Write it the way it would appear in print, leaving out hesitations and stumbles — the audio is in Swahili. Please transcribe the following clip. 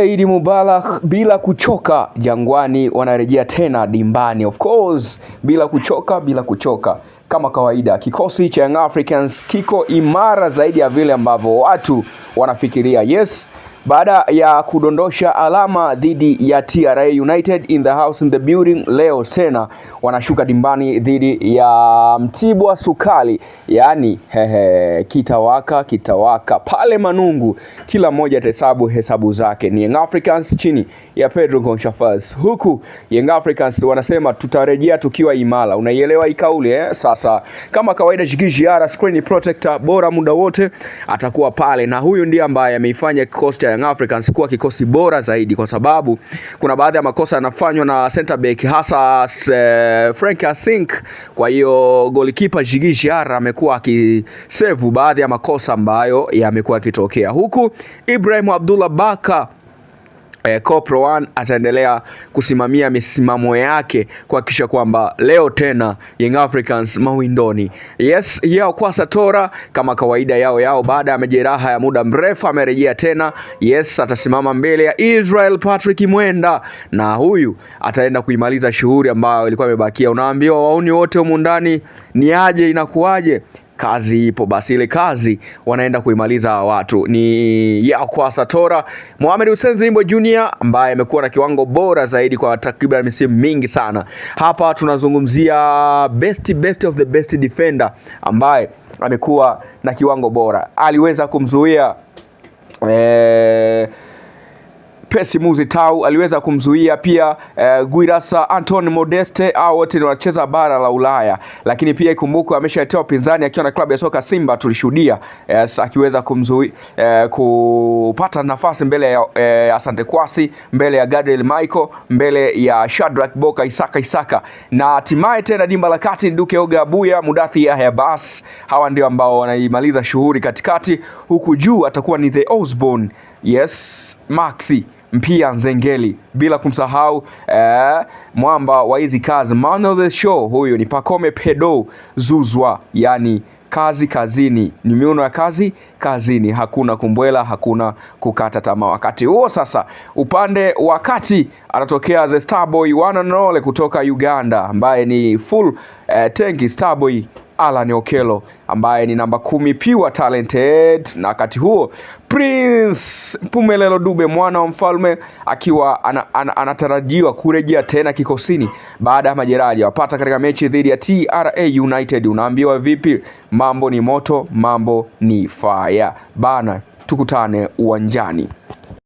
Eid Mubarak bila kuchoka. Jangwani wanarejea tena dimbani, of course, bila kuchoka. Kama kawaida, kikosi cha Young Africans kiko imara zaidi ya vile ambavyo watu wanafikiria. Yes, baada ya kudondosha alama dhidi ya TRA United in the house in the building, leo tena wanashuka dimbani dhidi ya Mtibwa Sukari. Yani kitawaka pale Manungu, kila mmoja atahesabu hesabu zake. Ni Young Africans chini ya Pedro Goncalves, huku Young Africans wanasema tutarejea tukiwa imara. Unaielewa hii kauli Sasa kama kawaida, Jigijara screen protector bora muda wote atakuwa pale, na huyu ndiye ambaye ameifanya kikosi cha Young Africans kuwa kikosi bora zaidi, kwa sababu kuna baadhi ya makosa yanafanywa na center back, hasa Frank Asink. Kwa hiyo goalkeeper Jigijara amekuwa akisave baadhi ya makosa ambayo yamekuwa yakitokea, huku Ibrahim Abdullah Baka Kopro One ataendelea kusimamia misimamo yake kuhakikisha kwamba leo tena Young Africans mawindoni. Yes, yao kwa Satora kama kawaida yao baada ya majeraha ya muda mrefu amerejea tena. Yes, atasimama mbele ya Israel Patrick Mwenda, na huyu ataenda kuimaliza shughuli ambayo ilikuwa imebakia. Unaambiwa wauni wote humu ndani ni aje, inakuaje? Kazi ipo, basi ile kazi wanaenda kuimaliza watu. Ni yao kwa Satora Mohamed Hussein Zimbo Junior ambaye amekuwa na kiwango bora zaidi kwa takriban misimu mingi sana. Hapa tunazungumzia best of the best defender ambaye amekuwa na kiwango bora. Aliweza kumzuia Pesi Muzitau, aliweza kumzuia pia Guirasa Anton Modeste, au wote ni wanacheza bara la Ulaya. Lakini pia ikumbuke ameshatoa pinzani akiwa na klabu ya soka Simba, tulishuhudia akiweza kumzuia kupata nafasi mbele ya Asante Kwasi, mbele ya Gadel Michael, mbele ya Shadrack Boka Isaka, na hatimaye tena dimba la kati Duke Oga Abuya, Mudathi Yahya Bas. Hawa ndio ambao wanaimaliza shughuli katikati, huku juu atakuwa ni The Osborne, yes, Maxi Mpia Nzengeli, bila kumsahau mwamba wa hizi kazi, man of the show, huyu ni Pacome Pedro Zuzwa. Yani kazi kazini, ni miuno ya kazi kazini, hakuna kumbwela, hakuna kukata tamaa. Wakati huo sasa, upande wakati anatokea the Starboy one and all kutoka Uganda, ambaye ni full tanki Starboy Alan Okello, ambaye ni namba 10 pure talented. Na wakati huo Prince Mpumelelo Dube, mwana wa mfalme, akiwa anatarajiwa kurejea tena kikosini baada ya majeraha wapata katika mechi dhidi ya TRA United. Unaambiwa vipi? Mambo ni moto, mambo ni fire bana, tukutane uwanjani.